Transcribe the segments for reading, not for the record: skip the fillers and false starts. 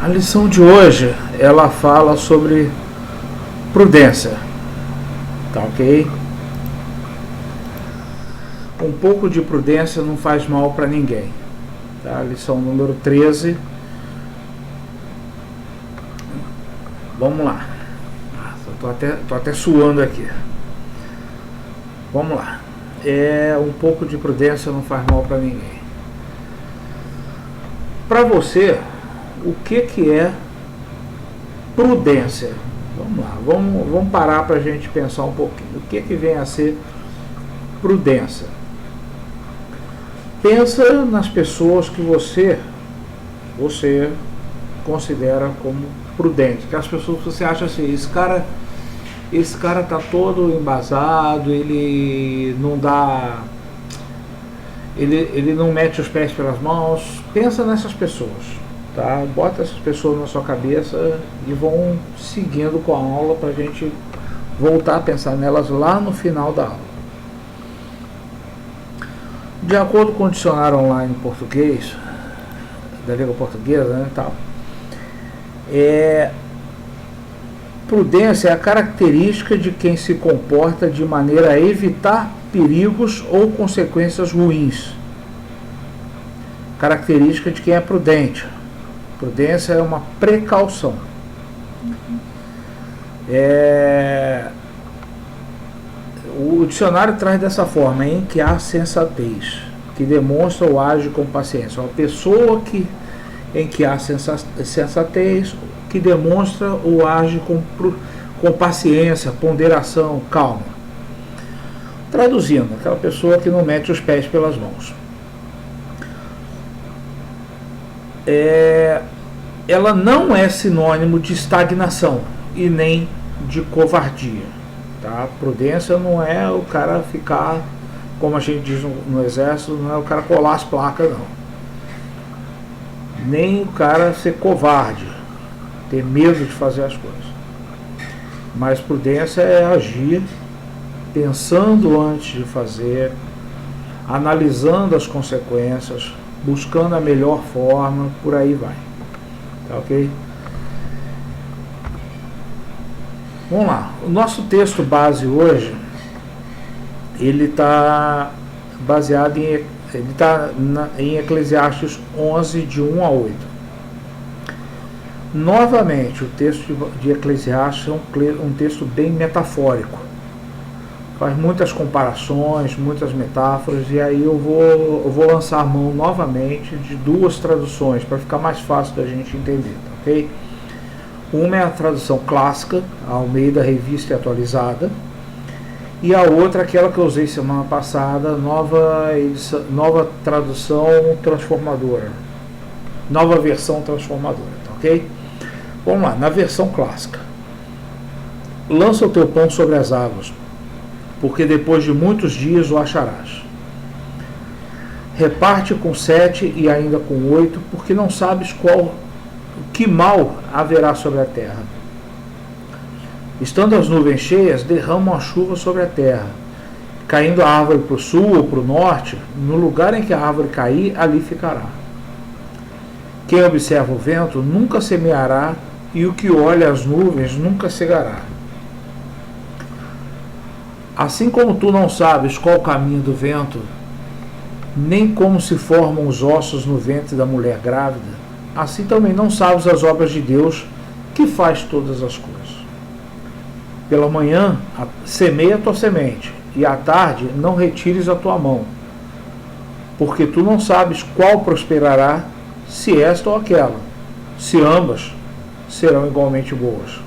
A lição de hoje, ela fala sobre prudência, tá ok? Um pouco de prudência não faz mal para ninguém, tá? Lição número 13. Vamos lá. Tô até suando aqui. Vamos lá. Um pouco de prudência não faz mal para ninguém. Para você, o que é prudência? Vamos lá, vamos parar para a gente pensar um pouquinho. O que vem a ser prudência? Pensa nas pessoas que você considera como prudente, que as pessoas que você acha assim, esse cara tá todo embasado, ele não mete os pés pelas mãos. Pensa nessas pessoas, tá? Bota essas pessoas na sua cabeça e vão seguindo com a aula para a gente voltar a pensar nelas lá no final da aula. De acordo com o dicionário online em português, da língua portuguesa, né, tal, prudência é a característica de quem se comporta de maneira a evitar perigos ou consequências ruins. Característica de quem é prudente. Prudência é uma precaução. O dicionário traz dessa forma, em que há sensatez, que demonstra ou age com paciência. Uma pessoa em que há sensatez, que demonstra ou age com paciência, ponderação, calma. Traduzindo, aquela pessoa que não mete os pés pelas mãos. Ela não é sinônimo de estagnação e nem de covardia. Tá? Prudência não é o cara ficar, como a gente diz no exército, não é o cara colar as placas, não. Nem o cara ser covarde, ter medo de fazer as coisas. Mas prudência é agir pensando antes de fazer, analisando as consequências, buscando a melhor forma, por aí vai. Tá ok? Vamos lá. O nosso texto base hoje, ele está baseado em Eclesiastes 11, de 1 a 8. Novamente, o texto de Eclesiastes é um texto bem metafórico. Faz muitas comparações, muitas metáforas, e aí eu vou lançar a mão novamente de duas traduções, para ficar mais fácil da gente entender, tá ok? Uma é a tradução clássica, a Almeida Revista e Atualizada, e a outra, aquela que eu usei semana passada, nova tradução transformadora, nova versão transformadora, tá ok? Vamos lá, na versão clássica. Lança o teu pão sobre as águas, porque depois de muitos dias o acharás. Reparte com 7 e ainda com 8, porque não sabes que mal haverá sobre a terra. Estando as nuvens cheias, derramam a chuva sobre a terra. Caindo a árvore para o sul ou para o norte, no lugar em que a árvore cair, ali ficará. Quem observa o vento nunca semeará, e o que olha as nuvens nunca cegará. Assim como tu não sabes qual o caminho do vento, nem como se formam os ossos no ventre da mulher grávida, assim também não sabes as obras de Deus, que faz todas as coisas. Pela manhã, semeia a tua semente, e à tarde não retires a tua mão, porque tu não sabes qual prosperará, se esta ou aquela, se ambas serão igualmente boas.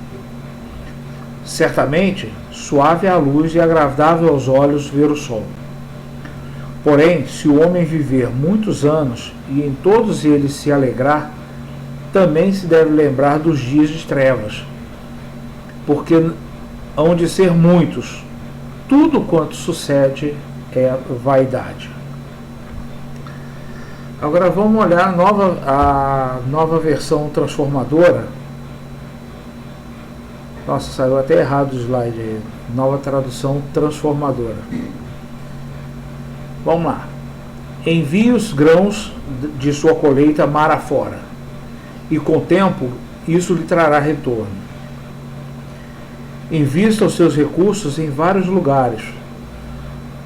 Certamente, suave é a luz e agradável aos olhos ver o sol. Porém, se o homem viver muitos anos e em todos eles se alegrar, também se deve lembrar dos dias de trevas, porque hão de ser muitos. Tudo quanto sucede é vaidade. Agora vamos olhar a nova versão transformadora. Nossa, saiu até errado o slide aí. Nova tradução transformadora. Vamos lá. Envie os grãos de sua colheita mar afora, e com o tempo isso lhe trará retorno. Invista os seus recursos em vários lugares,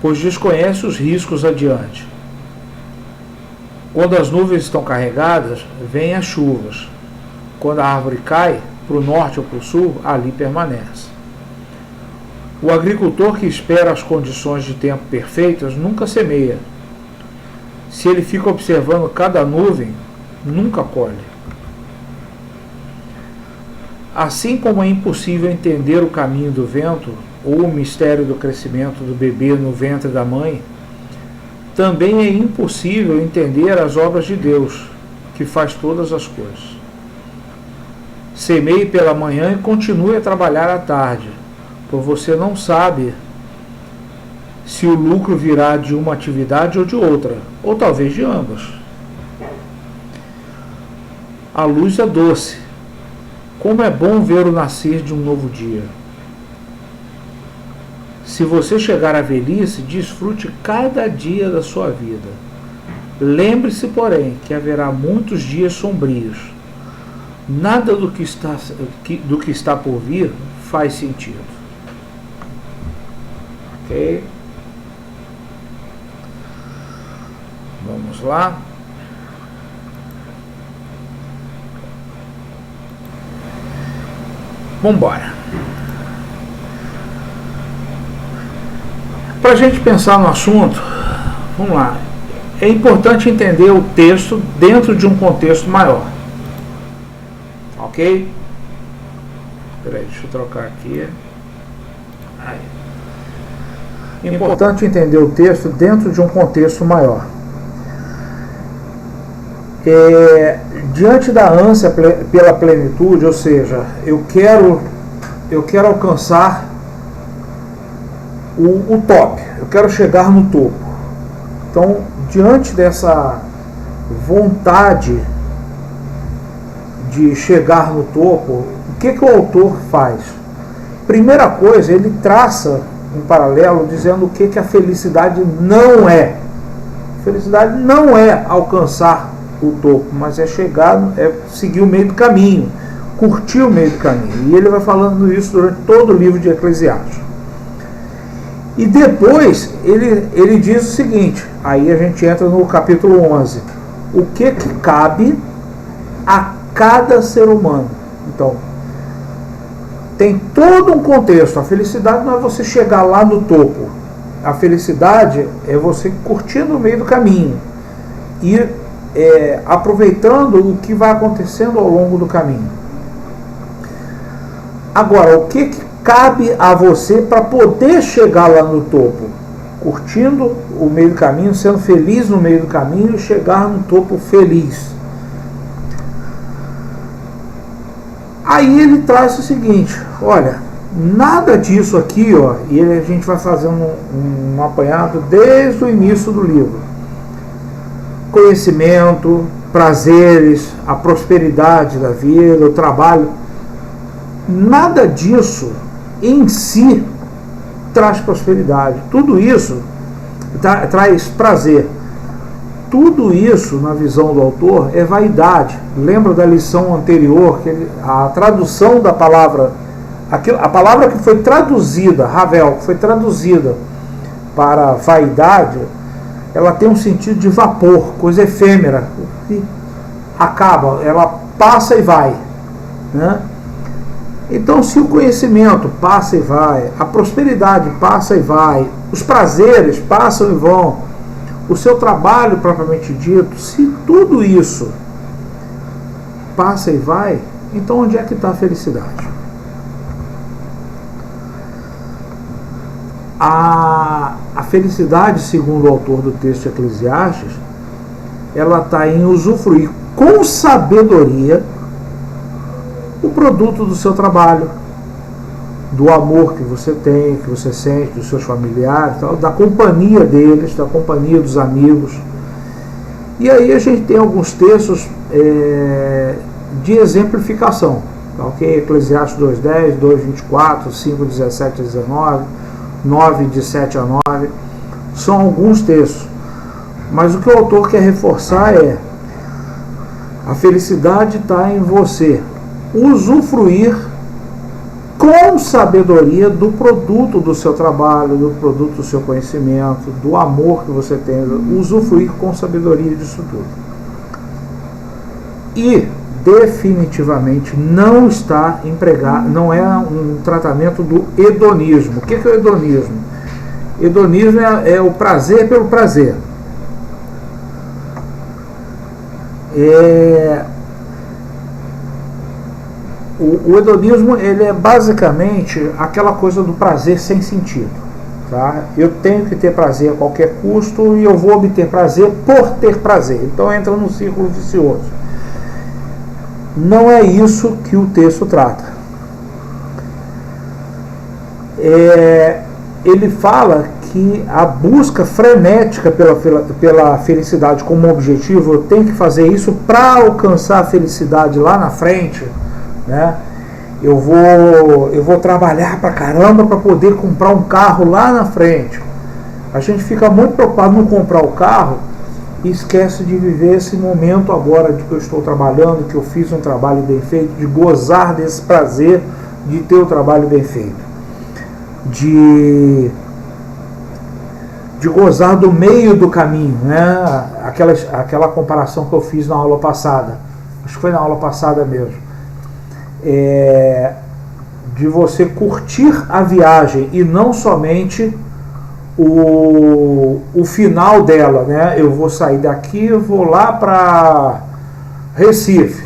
pois desconhece os riscos adiante. Quando as nuvens estão carregadas, vêm as chuvas. Quando a árvore cai, para o norte ou para o sul, ali permanece. O agricultor que espera as condições de tempo perfeitas nunca semeia. Se ele fica observando cada nuvem, nunca colhe. Assim como é impossível entender o caminho do vento ou o mistério do crescimento do bebê no ventre da mãe, também é impossível entender as obras de Deus, que faz todas as coisas. Semeie pela manhã e continue a trabalhar à tarde, pois você não sabe se o lucro virá de uma atividade ou de outra, ou talvez de ambas. A luz é doce. Como é bom ver o nascer de um novo dia. Se você chegar à velhice, desfrute cada dia da sua vida. Lembre-se, porém, que haverá muitos dias sombrios. Nada do que está por vir faz sentido. Ok? Vamos lá. Vamos embora. Para a gente pensar no assunto, vamos lá. É importante entender o texto dentro de um contexto maior. Ok? Peraí, deixa eu trocar aqui. Aí. É importante entender o texto dentro de um contexto maior. Diante da ânsia pela plenitude, ou seja, eu quero alcançar o top, eu quero chegar no topo. Então, diante dessa vontade de chegar no topo, o que o autor faz? Primeira coisa, ele traça um paralelo dizendo o que a felicidade não é. Felicidade não é alcançar o topo, mas é chegar, é seguir o meio do caminho, curtir o meio do caminho. E ele vai falando isso durante todo o livro de Eclesiastes. E depois ele diz o seguinte, aí a gente entra no capítulo 11, o que cabe a cada ser humano. Então, tem todo um contexto. A felicidade não é você chegar lá no topo. A felicidade é você curtindo o meio do caminho e aproveitando o que vai acontecendo ao longo do caminho. Agora, o que cabe a você para poder chegar lá no topo? Curtindo o meio do caminho, sendo feliz no meio do caminho e chegar no topo feliz. Aí ele traz o seguinte, olha, nada disso aqui, ó, e a gente vai fazendo um apanhado desde o início do livro. Conhecimento, prazeres, a prosperidade da vida, o trabalho, nada disso em si traz prosperidade. Tudo isso traz prazer. Tudo isso, na visão do autor, é vaidade. Lembra da lição anterior, que a tradução da palavra, a palavra que foi traduzida, Ravel, que foi traduzida para vaidade, ela tem um sentido de vapor, coisa efêmera, que acaba, ela passa e vai, né? Então, se o conhecimento passa e vai, a prosperidade passa e vai, os prazeres passam e vão, o seu trabalho propriamente dito, se tudo isso passa e vai, então onde é que está a felicidade? A felicidade, segundo o autor do texto de Eclesiastes, ela está em usufruir com sabedoria o produto do seu trabalho, do amor que você tem, que você sente, dos seus familiares, da companhia deles, da companhia dos amigos. E aí a gente tem alguns textos de exemplificação, tá, ok? Eclesiastes 2:10, 2:24, 5:17 a 19, 9, de 7 a 9, são alguns textos. Mas o que o autor quer reforçar é A felicidade está em você usufruir com sabedoria do produto do seu trabalho, do produto do seu conhecimento, do amor que você tem, usufruir com sabedoria disso tudo. E definitivamente não está empregado, não é um tratamento do hedonismo. O que é o hedonismo? Hedonismo é o prazer pelo prazer. O hedonismo, ele é basicamente aquela coisa do prazer sem sentido, tá? Eu tenho que ter prazer a qualquer custo e eu vou obter prazer por ter prazer. Então entra num círculo vicioso. Não é isso que o texto trata. Ele fala que a busca frenética pela felicidade como objetivo, eu tenho que fazer isso para alcançar a felicidade lá na frente, né? Eu vou trabalhar pra caramba para poder comprar um carro lá na frente. A gente fica muito preocupado em comprar o carro e esquece de viver esse momento agora de que eu estou trabalhando, que eu fiz um trabalho bem feito, de gozar desse prazer de ter o trabalho bem feito, de gozar do meio do caminho, né? Aquela comparação que eu fiz na aula passada, acho que foi na aula passada mesmo, de você curtir a viagem e não somente o final dela, né? Eu vou sair daqui, eu vou lá para Recife.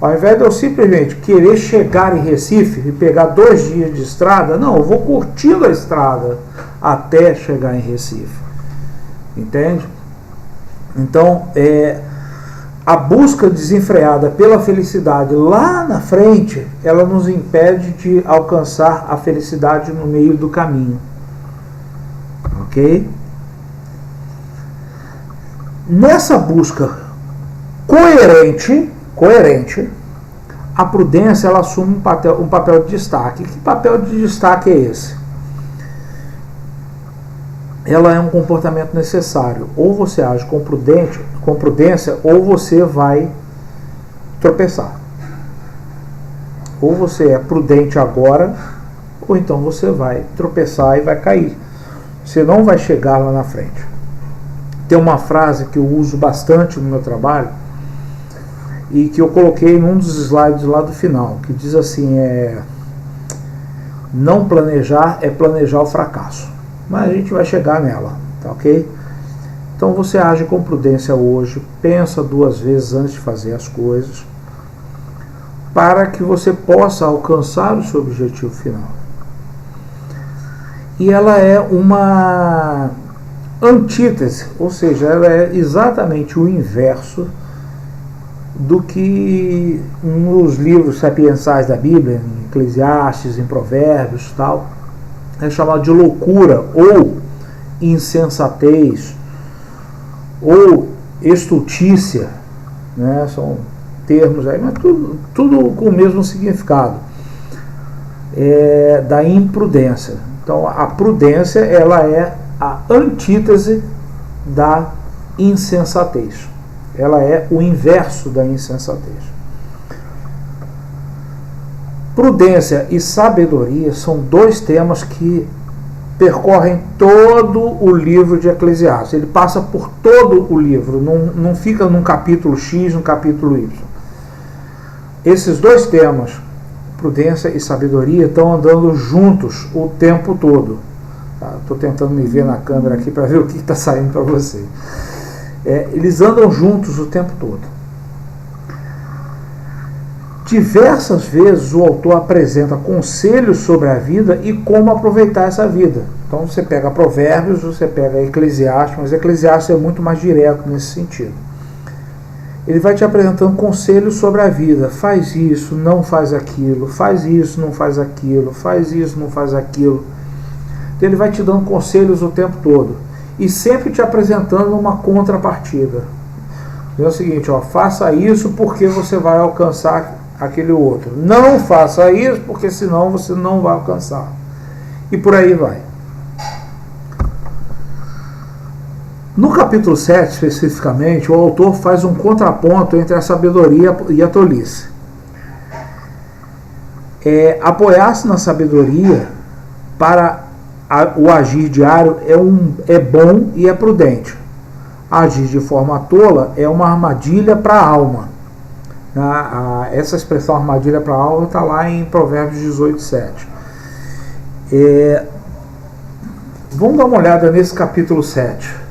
Ao invés de eu simplesmente querer chegar em Recife e pegar 2 dias de estrada, não, eu vou curtindo a estrada até chegar em Recife. Entende? Então, a busca desenfreada pela felicidade lá na frente, ela nos impede de alcançar a felicidade no meio do caminho. Ok? Nessa busca coerente, a prudência, ela assume um papel de destaque. Que papel de destaque é esse? Ela é um comportamento necessário. Ou você age com prudência, ou você vai tropeçar. Ou você é prudente agora, ou então você vai tropeçar e vai cair. Você não vai chegar lá na frente. Tem uma frase que eu uso bastante no meu trabalho e que eu coloquei num dos slides lá do final, que diz assim, não planejar é planejar o fracasso. Mas a gente vai chegar nela, tá ok? Então você age com prudência hoje, pensa 2 vezes antes de fazer as coisas, para que você possa alcançar o seu objetivo final. E ela é uma antítese, ou seja, ela é exatamente o inverso do que nos livros sapiensais da Bíblia, em Eclesiastes, em Provérbios, tal, é chamado de loucura ou insensatez ou estultícia, né? São termos aí, mas tudo com o mesmo significado, da imprudência. Então a prudência, ela é a antítese da insensatez, ela é o inverso da insensatez. Prudência e sabedoria são 2 temas que percorrem todo o livro de Eclesiastes. Ele passa por todo o livro, não fica num capítulo X, num capítulo Y. Esses 2 temas, prudência e sabedoria, estão andando juntos o tempo todo. Estou tentando me ver na câmera aqui para ver o que está saindo para você. Eles andam juntos o tempo todo. Diversas vezes o autor apresenta conselhos sobre a vida e como aproveitar essa vida. Então você pega Provérbios, você pega Eclesiastes, mas Eclesiastes é muito mais direto nesse sentido. Ele vai te apresentando conselhos sobre a vida. Faz isso, não faz aquilo. Faz isso, não faz aquilo. Faz isso, não faz aquilo. Então ele vai te dando conselhos o tempo todo. E sempre te apresentando uma contrapartida. É o seguinte, faça isso porque você vai alcançar aquele outro. Não faça isso porque senão você não vai alcançar. E por aí vai. No capítulo 7, especificamente, o autor faz um contraponto entre a sabedoria e a tolice. Apoiar-se na sabedoria para o agir diário é bom e é prudente. Agir de forma tola é uma armadilha para a alma. Essa expressão armadilha para a alma está lá em Provérbios 18, 7. Vamos dar uma olhada nesse capítulo 7.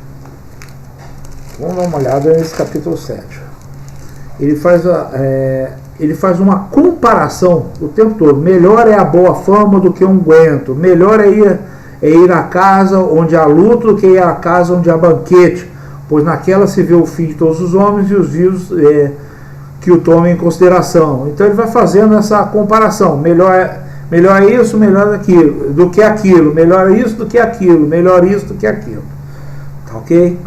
Ele faz uma comparação o tempo todo. Melhor é a boa fama do que um unguento. Melhor é ir à casa onde há luto do que ir à casa onde há banquete, pois naquela se vê o fim de todos os homens e os vivos que o tomem em consideração. Então ele vai fazendo essa comparação. Melhor isso, melhor do que aquilo. Melhor isso do que aquilo. Melhor isso do que aquilo. Tá ok?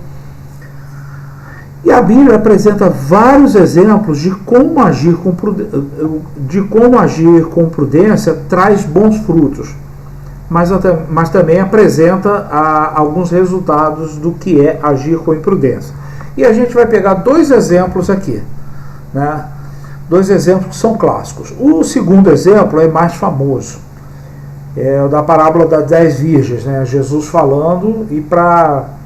E a Bíblia apresenta vários exemplos de como agir com prudência traz bons frutos. Mas também apresenta alguns resultados do que é agir com imprudência. E a gente vai pegar dois exemplos aqui, né? Dois exemplos que são clássicos. O segundo exemplo é mais famoso, é o da parábola das 10 virgens, né? Jesus falando, e para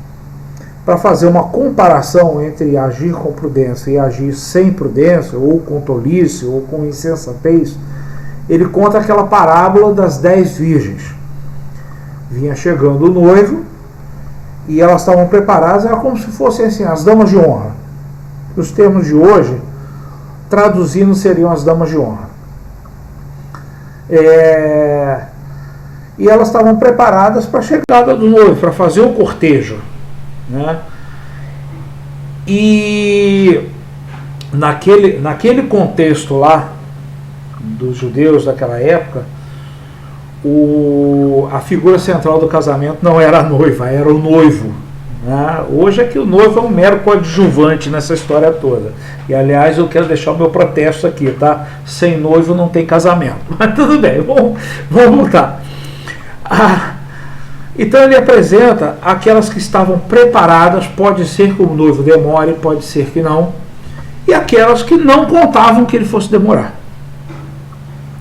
fazer uma comparação entre agir com prudência e agir sem prudência, ou com tolice, ou com insensatez, ele conta aquela parábola das 10 virgens. Vinha chegando o noivo e elas estavam preparadas, era como se fossem assim, as damas de honra. Nos termos de hoje, traduzindo, seriam as damas de honra. E elas estavam preparadas para a chegada do noivo, para fazer o cortejo, né? E naquele contexto lá dos judeus daquela época, a figura central do casamento não era a noiva, era o noivo, né? Hoje é que o noivo é um mero coadjuvante nessa história toda. E aliás, eu quero deixar o meu protesto aqui, tá? Sem noivo não tem casamento. Mas tudo bem, vamos voltar. Então ele apresenta aquelas que estavam preparadas, pode ser que o noivo demore, pode ser que não, e aquelas que não contavam que ele fosse demorar.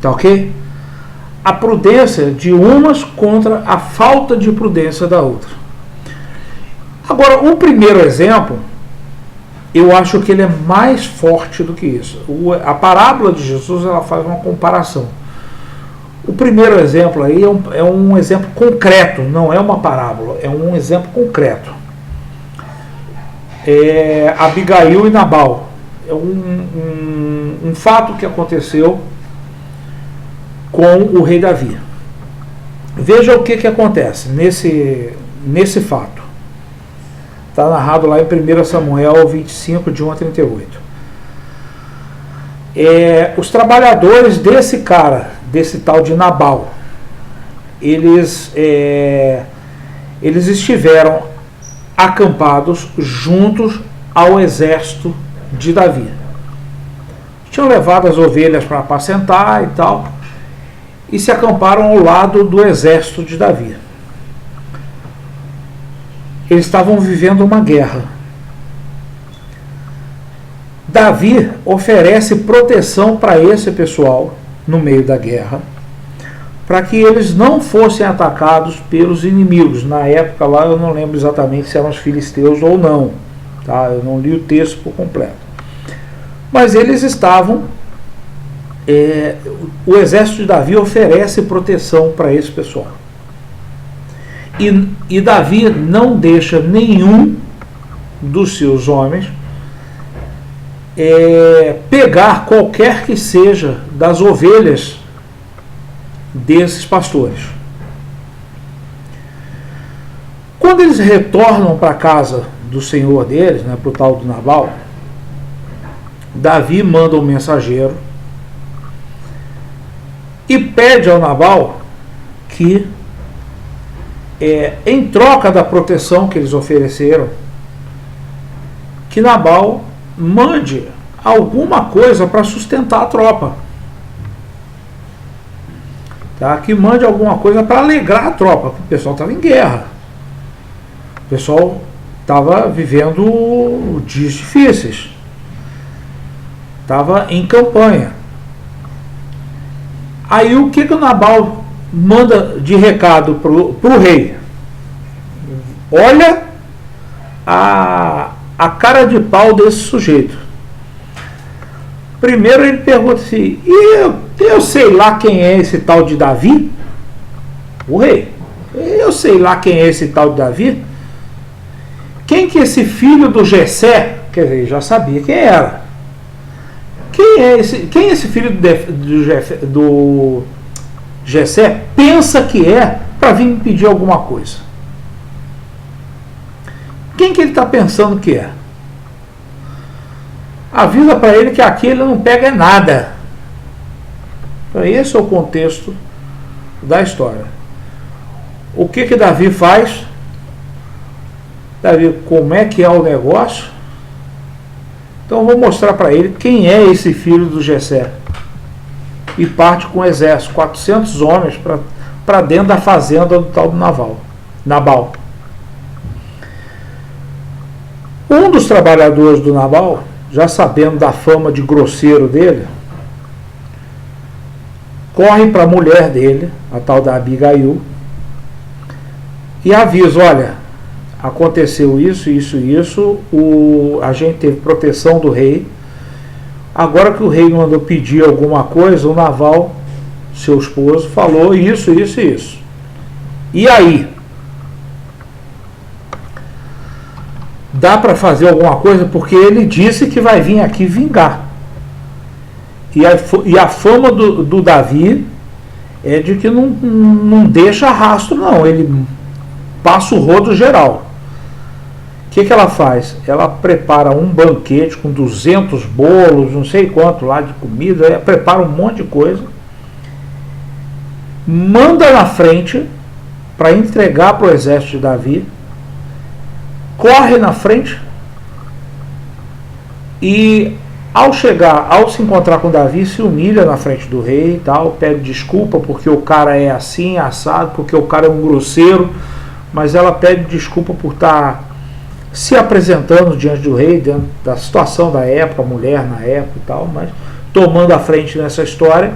Tá ok? A prudência de umas contra a falta de prudência da outra. Agora, o primeiro exemplo, eu acho que ele é mais forte do que isso. A parábola de Jesus, ela faz uma comparação. O primeiro exemplo aí é um exemplo concreto, não é uma parábola, é um exemplo concreto. Abigail e Nabal. É um fato que aconteceu com o rei Davi. Veja o que acontece nesse fato. Está narrado lá em 1 Samuel 25, de 1 a 38. Os trabalhadores desse tal de Nabal, eles estiveram acampados juntos ao exército de Davi. Tinham levado as ovelhas para apacentar e tal, e se acamparam ao lado do exército de Davi. Eles estavam vivendo uma guerra. Davi oferece proteção para esse pessoal no meio da guerra, para que eles não fossem atacados pelos inimigos. Na época lá eu não lembro exatamente se eram os filisteus ou não, tá? Eu não li o texto por completo. Mas eles estavam... o exército de Davi oferece proteção para esse pessoal. E Davi não deixa nenhum dos seus homens pegar qualquer que seja das ovelhas desses pastores. Quando eles retornam para a casa do senhor deles, né, para o tal do Nabal, Davi manda um mensageiro e pede ao Nabal que, em troca da proteção que eles ofereceram, que Nabal mande alguma coisa para sustentar a tropa. Tá? Que mande alguma coisa para alegrar a tropa, porque o pessoal estava em guerra. O pessoal estava vivendo dias difíceis, estava em campanha. Aí o que o Nabal manda de recado pro rei? Olha a cara de pau desse sujeito. Primeiro ele pergunta assim, eu sei lá quem é esse tal de Davi? O rei, eu sei lá quem é esse tal de Davi? Quem que é esse filho do Jessé? Quer dizer, já sabia quem era. Quem é esse filho do Jessé? Pensa que é para vir me pedir alguma coisa. Quem que ele está pensando que é? Avisa para ele que aqui ele não pega nada. Então, esse é o contexto da história. O que Davi faz? Davi, como é que é o negócio? Então eu vou mostrar para ele quem é esse filho do Jessé. E parte com o exército, 400 homens para dentro da fazenda do tal do Nabal. Um dos trabalhadores do Nabal, já sabendo da fama de grosseiro dele, corre para a mulher dele, a tal da Abigail, e avisa, olha, aconteceu isso, a gente teve proteção do rei, agora que o rei mandou pedir alguma coisa, o Nabal, seu esposo, falou isso. E aí? Dá para fazer alguma coisa? Porque ele disse que vai vir aqui vingar. E a fama do Davi é de que não deixa rastro, não. Ele passa o rodo geral. O que ela faz? Ela prepara um banquete com 200 bolos, não sei quanto lá de comida, prepara um monte de coisa, manda na frente para entregar para o exército de Davi, corre na frente e ao se encontrar com Davi, se humilha na frente do rei e tal, pede desculpa porque o cara é assim, assado, porque o cara é um grosseiro, mas ela pede desculpa por estar se apresentando diante do rei, dentro da situação da época, a mulher na época e tal, mas tomando a frente nessa história.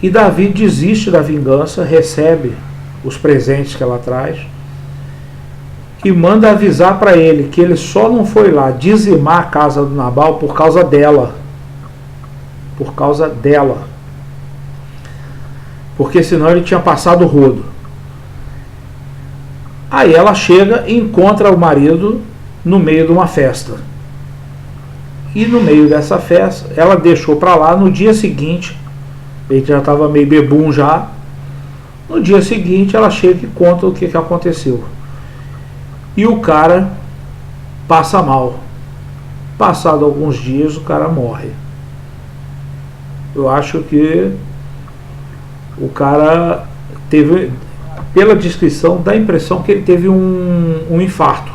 E Davi desiste da vingança, recebe os presentes que ela traz e manda avisar para ele que ele só não foi lá dizimar a casa do Nabal por causa dela. Por causa dela. Porque senão ele tinha passado o rodo. Aí ela chega e encontra o marido no meio de uma festa. E no meio dessa festa, ela deixou para lá. No dia seguinte, ele já estava meio bebum já. No dia seguinte ela chega e conta o que aconteceu. E o cara passa mal. Passado alguns dias o cara morre. Eu acho que o cara teve, pela descrição, dá a impressão que ele teve um infarto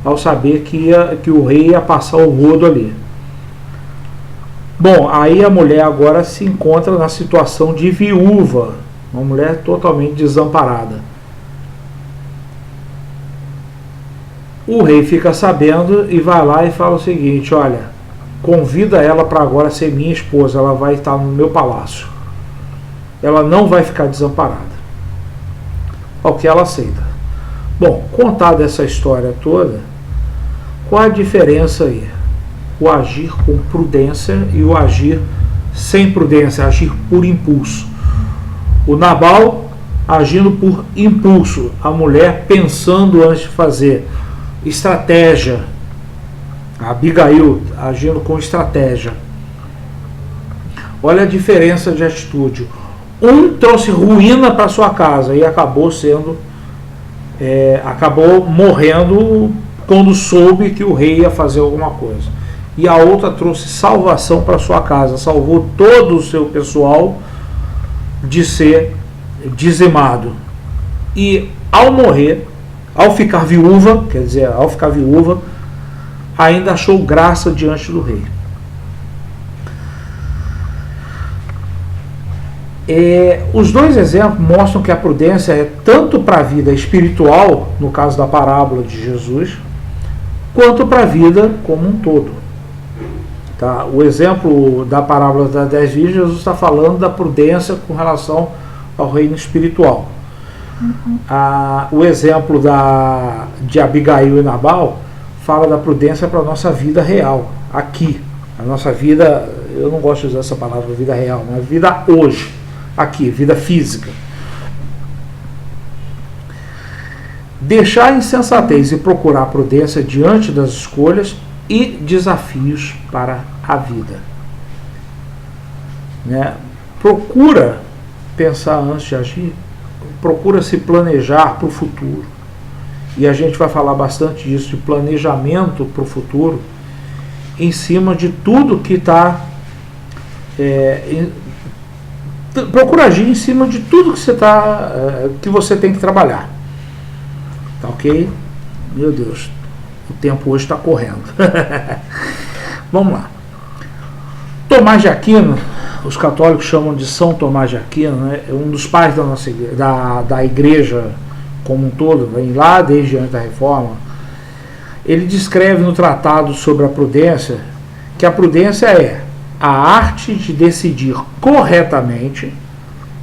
ao saber que o rei ia passar o rodo ali. Bom, aí a mulher agora se encontra na situação de viúva, uma mulher totalmente desamparada. O rei fica sabendo e vai lá e fala o seguinte, olha, convida ela para agora ser minha esposa, ela vai estar no meu palácio. Ela não vai ficar desamparada. Ao que ela aceita. Bom, contada essa história toda, qual a diferença aí? O agir com prudência e o agir sem prudência, agir por impulso. O Nabal agindo por impulso, a mulher pensando antes de fazer. Estratégia. A Abigail agindo com estratégia. Olha a diferença de atitude. Um trouxe ruína para sua casa e acabou morrendo quando soube que o rei ia fazer alguma coisa. E a outra trouxe salvação para sua casa, salvou todo o seu pessoal de ser dizimado. E ao morrer, ao ficar viúva, ainda achou graça diante do rei. Os dois exemplos mostram que a prudência é tanto para a vida espiritual, no caso da parábola de Jesus, quanto para a vida como um todo. Tá? O exemplo da parábola das 10 virgens, Jesus está falando da prudência com relação ao reino espiritual. O exemplo de Abigail e Nabal fala da prudência para a nossa vida real, aqui. A nossa vida, eu não gosto de usar essa palavra, vida real, mas vida hoje, aqui, vida física. Deixar a insensatez e procurar a prudência diante das escolhas e desafios para a vida. Né? Procura pensar antes de agir, procura se planejar para o futuro. E a gente vai falar bastante disso, de planejamento para o futuro, em cima de tudo que está... procura agir em cima de tudo que você tem que trabalhar. Tá ok? Meu Deus, o tempo hoje está correndo. Vamos lá. Tomás de Aquino, os católicos chamam de São Tomás de Aquino, né? É um dos pais da nossa igreja, da igreja como um todo, vem lá desde antes da Reforma. Ele descreve no tratado sobre a prudência que a prudência é a arte de decidir corretamente,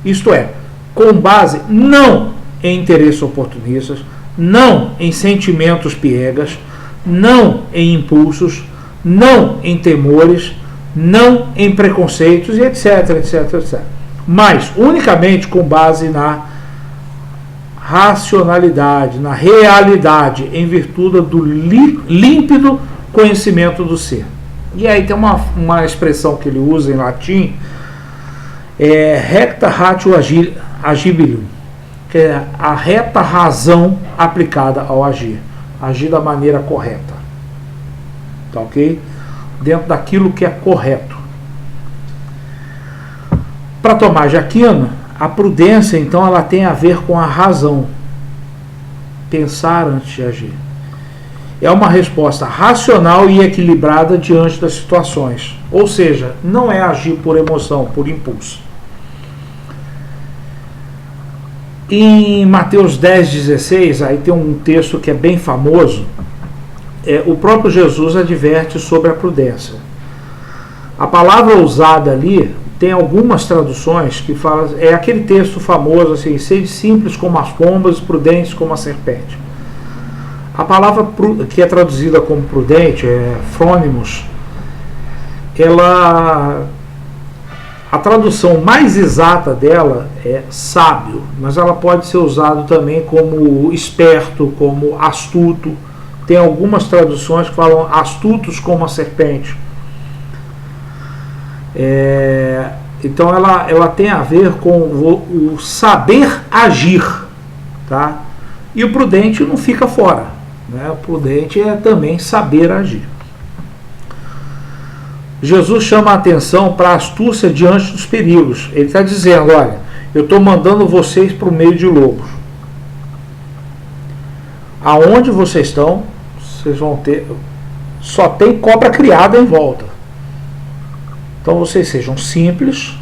isto é, com base não em interesses oportunistas, não em sentimentos piegas, não em impulsos, não em temores, não em preconceitos e etc, etc, etc. Mas unicamente com base na racionalidade, na realidade, em virtude do límpido conhecimento do ser. E aí tem uma expressão que ele usa em latim, recta ratio agibilium, que é a reta razão aplicada ao agir. Agir da maneira correta. Tá ok? Dentro daquilo que é correto. Para Tomás de Aquino, a prudência, então, ela tem a ver com a razão. Pensar antes de agir. É uma resposta racional e equilibrada diante das situações. Ou seja, não é agir por emoção, por impulso. Em Mateus 10,16, aí tem um texto que é bem famoso. O próprio Jesus adverte sobre a prudência. A palavra usada ali tem algumas traduções que falam, é aquele texto famoso assim, sede simples como as pombas, prudentes como a serpente. A palavra que é traduzida como prudente, frônimos, a tradução mais exata dela é sábio, mas ela pode ser usada também como esperto, como astuto. Tem algumas traduções que falam astutos como a serpente. Então ela tem a ver com o saber agir, tá? E o prudente não fica fora, né? O prudente é também saber agir. Jesus chama a atenção para a astúcia diante dos perigos. Ele está dizendo, olha, eu estou mandando vocês para o meio de lobos. Aonde vocês estão, vocês vão ter, só tem cobra criada em volta. Então vocês sejam simples,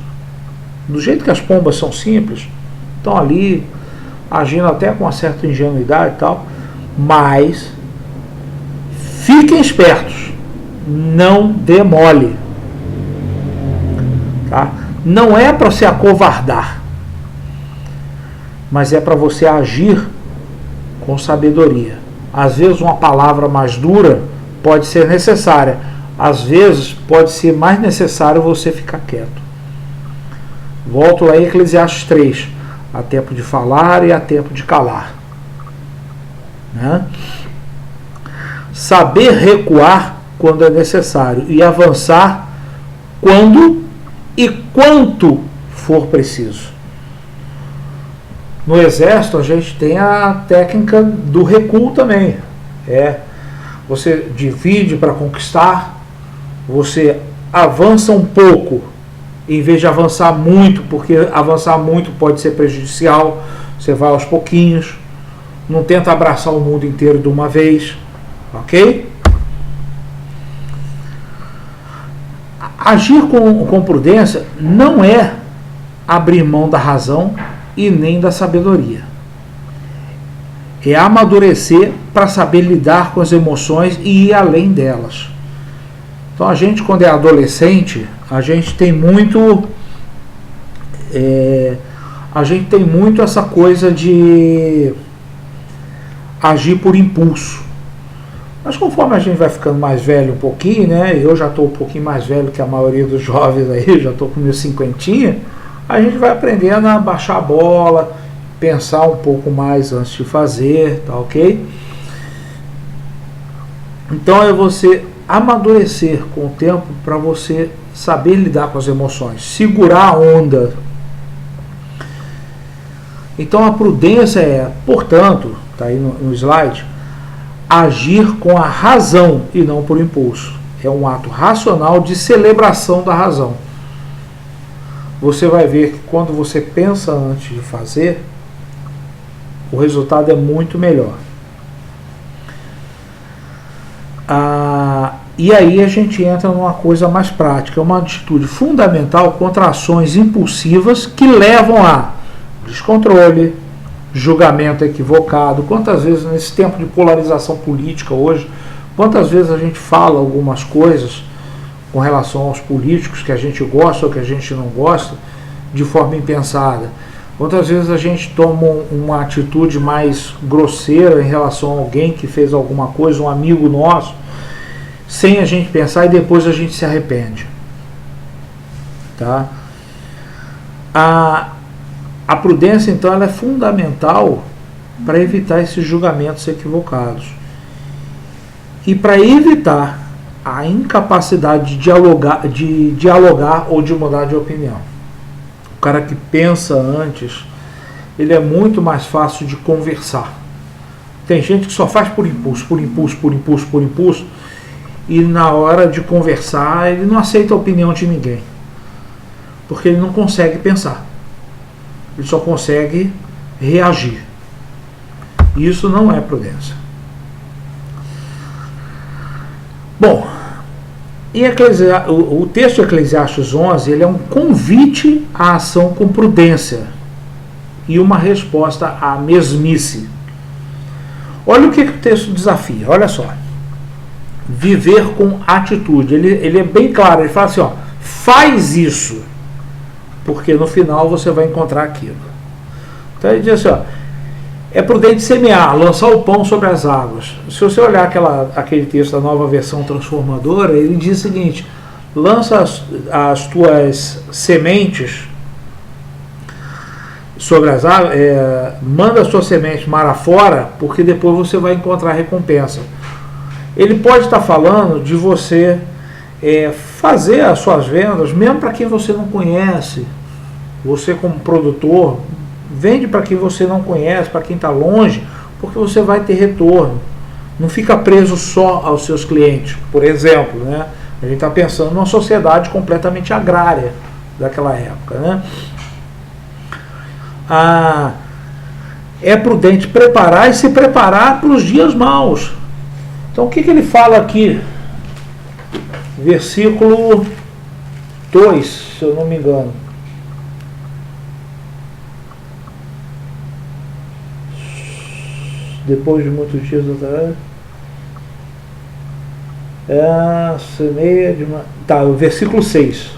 do jeito que as pombas são simples, estão ali agindo até com uma certa ingenuidade e tal, mas fiquem espertos, não dê mole, tá? Não é para se acovardar, mas é para você agir com sabedoria. Às vezes uma palavra mais dura pode ser necessária, às vezes pode ser mais necessário você ficar quieto. Volto lá em Eclesiastes 3, há tempo de falar e há tempo de calar, né? Saber recuar quando é necessário e avançar quando e quanto for preciso. No exército a gente tem a técnica do recuo também. Você divide para conquistar, você avança um pouco em vez de avançar muito, porque avançar muito pode ser prejudicial. Você vai aos pouquinhos, não tenta abraçar o mundo inteiro de uma vez, ok? Agir com prudência não é abrir mão da razão e nem da sabedoria. É amadurecer para saber lidar com as emoções e ir além delas. Então a gente, quando é adolescente, a gente tem muito essa coisa de agir por impulso. Mas conforme a gente vai ficando mais velho um pouquinho, né? Eu já estou um pouquinho mais velho que a maioria dos jovens aí, já estou com meus 50, a gente vai aprendendo a baixar a bola, pensar um pouco mais antes de fazer, tá ok? Então é você amadurecer com o tempo para você saber lidar com as emoções, segurar a onda. Então a prudência é, portanto, tá aí no slide, agir com a razão e não por impulso. É um ato racional de celebração da razão. Você vai ver que quando você pensa antes de fazer, o resultado é muito melhor. E aí a gente entra numa coisa mais prática, uma atitude fundamental contra ações impulsivas que levam a descontrole, julgamento equivocado. Quantas vezes nesse tempo de polarização política hoje, quantas vezes a gente fala algumas coisas com relação aos políticos que a gente gosta ou que a gente não gosta de forma impensada? Quantas vezes a gente toma uma atitude mais grosseira em relação a alguém que fez alguma coisa, um amigo nosso, sem a gente pensar, e depois a gente se arrepende, tá? A prudência, então, ela é fundamental para evitar esses julgamentos equivocados e para evitar a incapacidade de dialogar ou de mudar de opinião. O cara que pensa antes, ele é muito mais fácil de conversar. Tem gente que só faz por impulso, e na hora de conversar ele não aceita a opinião de ninguém, porque ele não consegue pensar. Ele só consegue reagir. Isso não é prudência. Bom, o texto de Eclesiastes 11, ele é um convite à ação com prudência e uma resposta à mesmice. Olha o que o texto desafia, olha só. Viver com atitude. Ele é bem claro, ele fala assim, ó, faz isso, porque no final você vai encontrar aquilo. Então ele diz assim, ó, é prudente semear, lançar o pão sobre as águas. Se você olhar aquele texto da Nova Versão Transformadora, ele diz o seguinte, lança as tuas sementes sobre as águas, manda as tuas sementes mar afora, porque depois você vai encontrar recompensa. Ele pode estar falando de você fazer as suas vendas, mesmo para quem você não conhece. Você, como produtor, vende para quem você não conhece, para quem está longe, porque você vai ter retorno. Não fica preso só aos seus clientes. Por exemplo, né? A gente está pensando numa sociedade completamente agrária daquela época, né? É prudente preparar e se preparar para os dias maus. Então o que ele fala aqui? Versículo 2, se eu não me engano. Depois de muitos dias atrás. O versículo 6.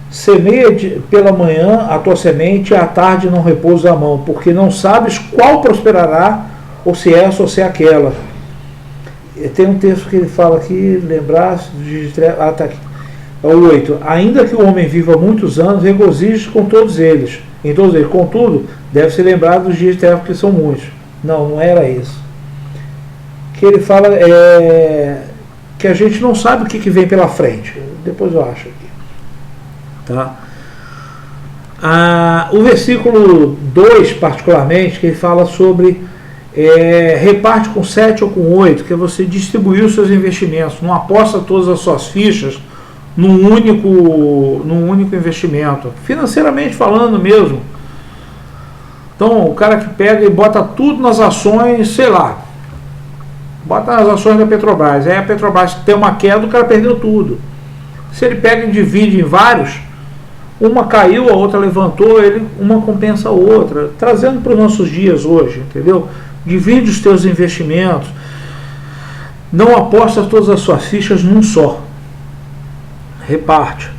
Semeia pela manhã a tua semente, e à tarde não repousa a mão, porque não sabes qual prosperará, ou se essa ou se aquela. Tem um texto que ele fala aqui, lembrar-se do dia de trevas. Tá aqui. É o 8. Ainda que o homem viva muitos anos, regozije com todos eles. Em todos eles. Contudo, deve se lembrar dos dias de trevas, que são muitos. Não era isso. Que ele fala que a gente não sabe o que vem pela frente. Depois eu acho aqui. Tá? O versículo 2, particularmente, que ele fala sobre reparte com 7 ou com 8, que é você distribuir os seus investimentos, não aposta todas as suas fichas num único investimento, financeiramente falando mesmo. Então o cara que pega e bota tudo nas ações, sei lá, bota nas ações da Petrobras, aí a Petrobras tem uma queda, o cara perdeu tudo. Se ele pega e divide em vários, Uma caiu, a outra levantou, uma compensa a outra, trazendo para os nossos dias hoje, entendeu? Divide os teus investimentos, não aposta todas as suas fichas num só, reparte.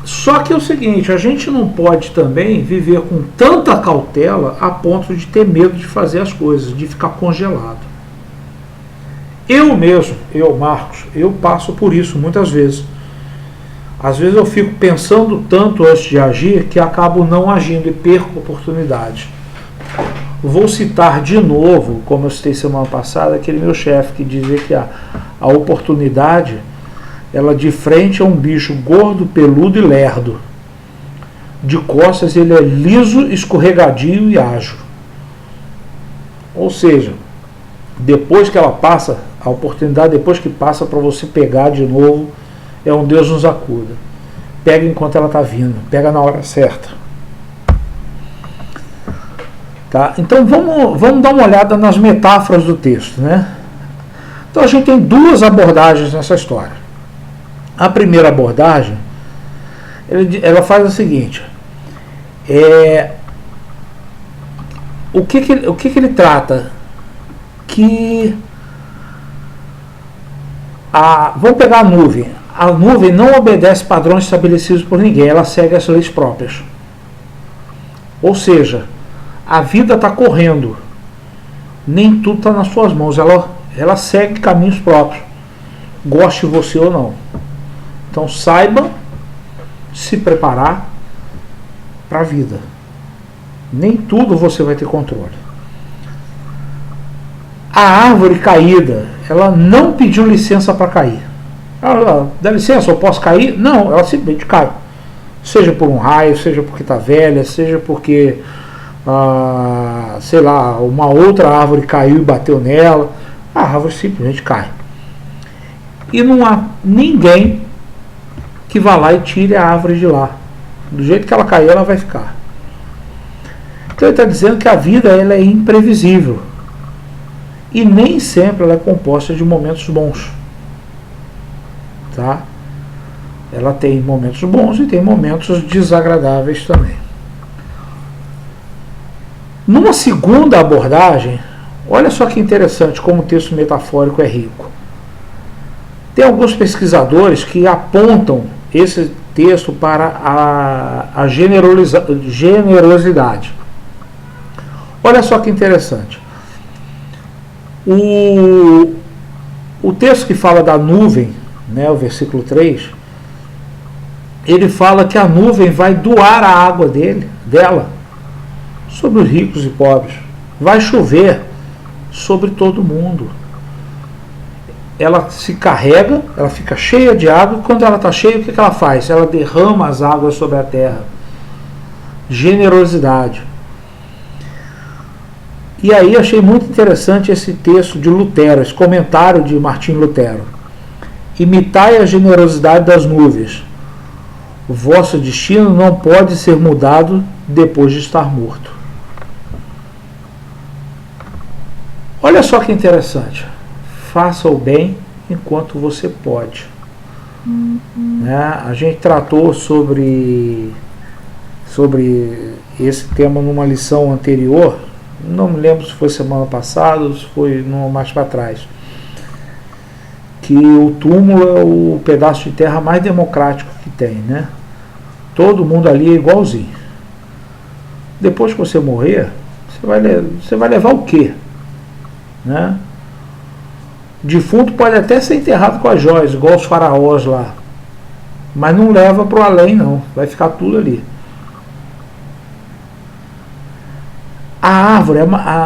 Só que é o seguinte, a gente não pode também viver com tanta cautela a ponto de ter medo de fazer as coisas, de ficar congelado. Eu mesmo, Marcos, eu passo por isso muitas vezes. Às vezes eu fico pensando tanto antes de agir que acabo não agindo e perco oportunidades. Vou citar de novo, como eu citei semana passada, aquele meu chefe que dizia que a oportunidade, ela de frente é um bicho gordo, peludo e lerdo. De costas ele é liso, escorregadio e ágil. Ou seja, depois que ela passa, a oportunidade depois que passa para você pegar de novo, é um Deus nos acuda. Pega enquanto ela está vindo, pega na hora certa. Tá? Então vamos dar uma olhada nas metáforas do texto, né? Então a gente tem duas abordagens nessa história. A primeira abordagem, ela faz o seguinte, o que ele trata? Que vamos pegar a nuvem. A nuvem não obedece padrões estabelecidos por ninguém, ela segue as leis próprias. Ou seja, a vida está correndo, nem tudo está nas suas mãos, ela segue caminhos próprios, goste você ou não. Então saiba se preparar para a vida. Nem tudo você vai ter controle. A árvore caída, ela não pediu licença para cair. Ela dá licença, eu posso cair? Não, ela simplesmente cai. Seja por um raio, seja porque está velha, seja porque, sei lá, uma outra árvore caiu e bateu nela. A árvore simplesmente cai. E não há ninguém que vá lá e tire a árvore de lá. Do jeito que ela caiu, ela vai ficar. Então ele está dizendo que a vida ela é imprevisível. E nem sempre ela é composta de momentos bons. Tá? Ela tem momentos bons e tem momentos desagradáveis também. Numa segunda abordagem, olha só que interessante como o texto metafórico é rico. Tem alguns pesquisadores que apontam esse texto para a generosidade. Olha só que interessante. O texto que fala da nuvem, né, o versículo 3, ele fala que a nuvem vai doar a água dela sobre os ricos e pobres. Vai chover sobre todo mundo. Ela se carrega, ela fica cheia de água, e quando ela está cheia, o que ela faz? Ela derrama as águas sobre a terra. Generosidade. E aí achei muito interessante esse texto de Lutero, esse comentário de Martim Lutero. Imitai a generosidade das nuvens. O vosso destino não pode ser mudado depois de estar morto. Olha só que interessante. Faça o bem enquanto você pode. Né? A gente tratou sobre esse tema numa lição anterior, não me lembro se foi semana passada ou se foi mais para trás, que o túmulo é o pedaço de terra mais democrático que tem, né? Todo mundo ali é igualzinho. Depois que você morrer, você vai levar o quê? Né? Defunto pode até ser enterrado com as joias, igual os faraós lá, mas não leva para o além não, vai ficar tudo ali. A árvore,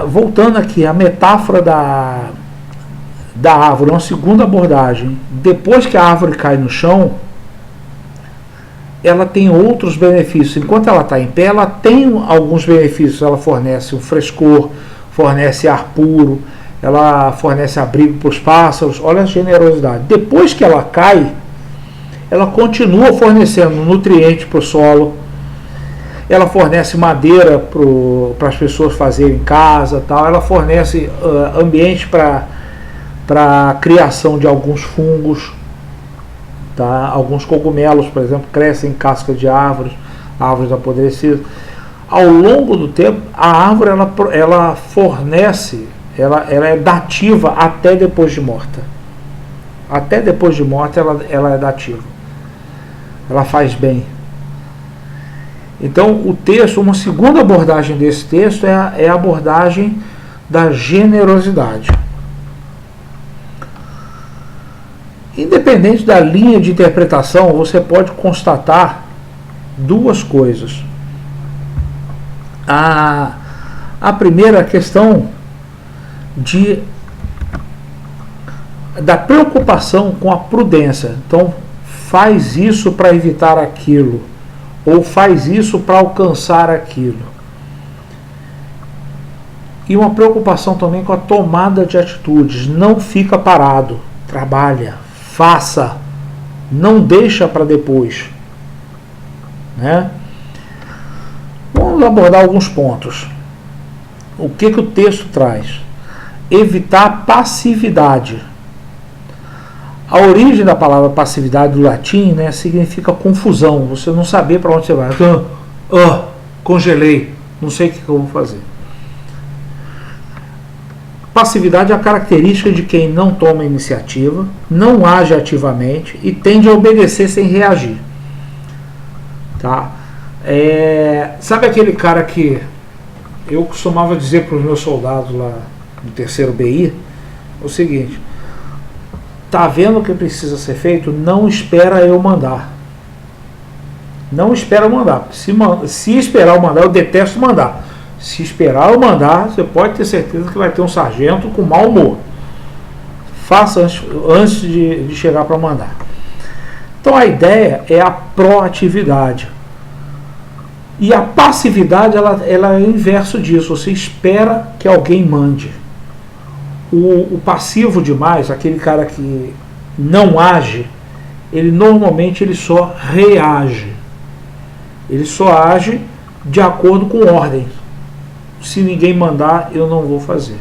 voltando aqui, a metáfora da árvore, uma segunda abordagem. Depois que a árvore cai no chão, ela tem outros benefícios. Enquanto ela está em pé, ela tem alguns benefícios. Ela fornece um frescor, fornece ar puro, ela fornece abrigo para os pássaros. Olha a generosidade. Depois que ela cai, ela continua fornecendo nutrientes para o solo, ela fornece madeira para as pessoas fazerem em casa, tal. Ela fornece ambiente para a criação de alguns fungos. Tá? Alguns cogumelos, por exemplo, crescem em casca de árvores apodrecidas. Ao longo do tempo, a árvore ela fornece, ela é dativa até depois de morta. Até depois de morta ela é dativa. Ela faz bem. Então, o texto, uma segunda abordagem desse texto é a abordagem da generosidade. Independente da linha de interpretação, você pode constatar duas coisas. A primeira questão da preocupação com a prudência. Então, faz isso para evitar aquilo, ou faz isso para alcançar aquilo. E uma preocupação também com a tomada de atitudes. Não fica parado, trabalha, faça, não deixa para depois, né? Vamos abordar alguns pontos. O que o texto traz? Evitar passividade. A origem da palavra passividade do latim, né, significa confusão, você não saber para onde você vai. Congelei, não sei o que eu vou fazer. Passividade é a característica de quem não toma iniciativa, não age ativamente e tende a obedecer sem reagir. Tá? Sabe aquele cara que eu costumava dizer para os meus soldados lá no 3º BI, o seguinte: tá vendo o que precisa ser feito? Não espera eu mandar. Não espera eu mandar. Se esperar eu mandar, eu detesto mandar. Se esperar eu mandar, você pode ter certeza que vai ter um sargento com mau humor. Faça antes de chegar para mandar. Então a ideia é a proatividade. E a passividade ela é o inverso disso. Você espera que alguém mande. O passivo demais, aquele cara que não age, ele normalmente só reage. Ele só age de acordo com ordens. Se ninguém mandar, eu não vou fazer.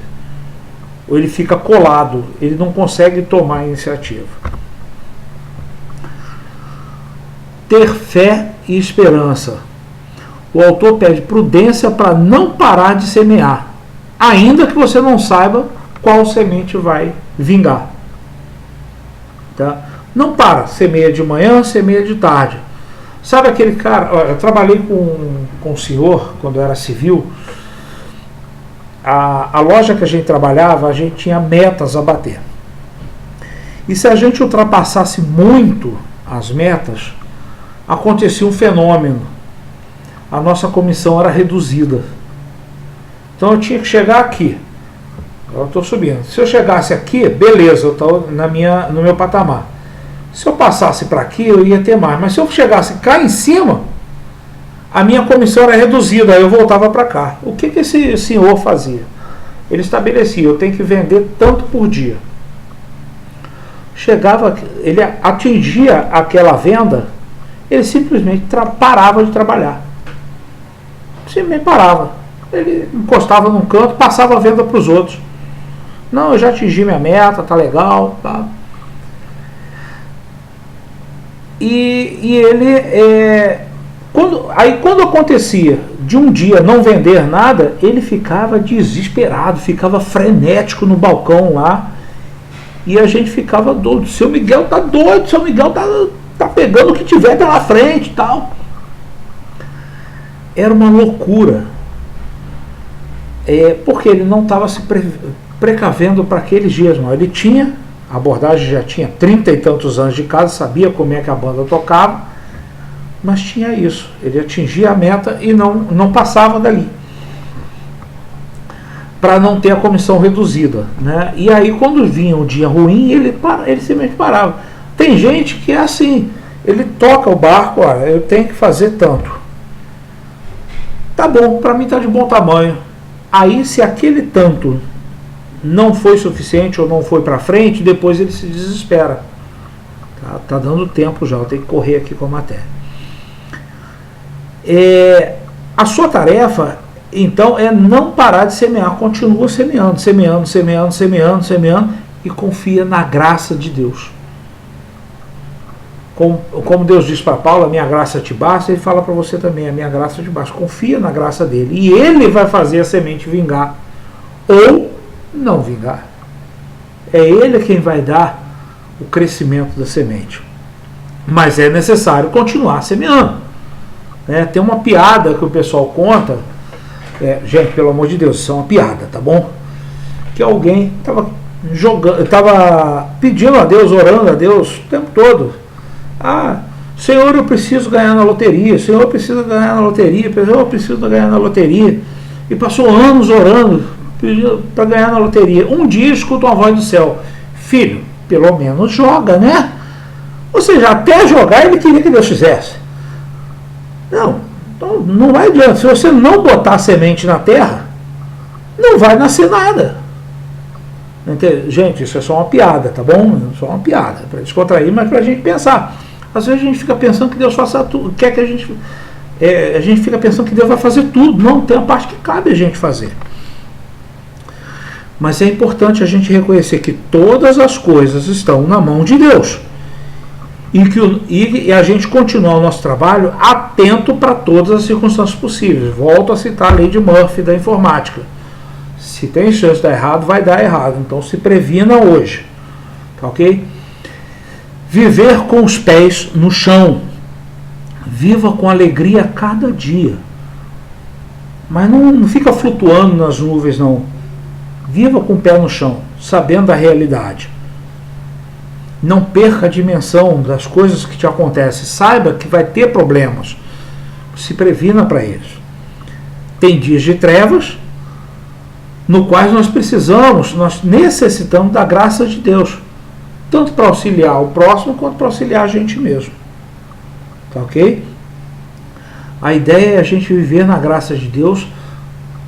Ou ele fica colado, ele não consegue tomar a iniciativa. Ter fé e esperança. O autor pede prudência para não parar de semear, ainda que você não saiba qual semente vai vingar. Tá? Não para, semeia de manhã, semeia de tarde. Sabe aquele cara, eu trabalhei com um senhor, quando eu era civil, a loja que a gente trabalhava, a gente tinha metas a bater. E se a gente ultrapassasse muito as metas, acontecia um fenômeno. A nossa comissão era reduzida. Então eu tinha que chegar aqui. Eu estou subindo. Se eu chegasse aqui, beleza, eu estou no meu patamar. Se eu passasse para aqui, eu ia ter mais. Mas se eu chegasse cá em cima, a minha comissão era reduzida, aí eu voltava para cá. O que esse senhor fazia? Ele estabelecia, eu tenho que vender tanto por dia. Chegava, ele atingia aquela venda, ele simplesmente parava de trabalhar. Simplesmente parava. Ele encostava num canto, passava a venda para os outros. Não, eu já atingi minha meta, tá legal, tá. E ele, quando acontecia de um dia não vender nada, ele ficava desesperado, ficava frenético no balcão lá, e a gente ficava doido. Seu Miguel tá doido, seu Miguel tá pegando o que tiver pela frente e tal. Era uma loucura, porque ele não estava se precavendo para aqueles dias, não. Ele tinha, a abordagem já tinha 30 e tantos anos de casa, sabia como é que a banda tocava, mas tinha isso, ele atingia a meta e não passava dali, para não ter a comissão reduzida, né? E aí quando vinha um dia ruim, ele simplesmente parava. Tem gente que é assim, ele toca o barco, olha, eu tenho que fazer tanto. Tá bom, para mim tá de bom tamanho. Aí se aquele tanto não foi suficiente ou não foi para frente, depois ele se desespera. Tá dando tempo já, eu tenho que correr aqui com a matéria. A sua tarefa, então, é não parar de semear. Continua semeando, semeando, semeando, semeando, semeando, e confia na graça de Deus. Como Deus diz para Paulo, a minha graça te basta, ele fala para você também, a minha graça te basta. Confia na graça dele. E ele vai fazer a semente vingar ou não vingar. É ele quem vai dar o crescimento da semente. Mas é necessário continuar semeando. Tem uma piada que o pessoal conta, gente, pelo amor de Deus, isso é uma piada, tá bom? Que alguém estava pedindo a Deus, orando a Deus o tempo todo. Senhor, eu preciso ganhar na loteria, Senhor, eu preciso ganhar na loteria, Senhor, eu preciso ganhar na loteria. E passou anos orando para ganhar na loteria. Um dia escuta uma voz do céu: filho, pelo menos joga, né? Ou seja, até jogar ele queria que Deus fizesse. Não vai adianta. Se você não botar semente na terra, não vai nascer nada. Gente, isso é só uma piada, tá bom? Só uma piada, para descontrair, mas para a gente pensar. Às vezes a gente fica pensando que Deus faça tudo, quer que a gente fica pensando que Deus vai fazer tudo. Não, tem a parte que cabe a gente fazer. Mas é importante a gente reconhecer que todas as coisas estão na mão de Deus. E a gente continuar o nosso trabalho atento para todas as circunstâncias possíveis. Volto a citar a lei de Murphy da informática. Se tem chance de dar errado, vai dar errado. Então se previna hoje. Tá ok? Viver com os pés no chão. Viva com alegria a cada dia. Mas não fica flutuando nas nuvens, não. Viva com o pé no chão, sabendo a realidade. Não perca a dimensão das coisas que te acontecem. Saiba que vai ter problemas. Se previna para eles. Tem dias de trevas, no quais nós necessitamos da graça de Deus. Tanto para auxiliar o próximo, quanto para auxiliar a gente mesmo. Tá ok? A ideia é a gente viver na graça de Deus,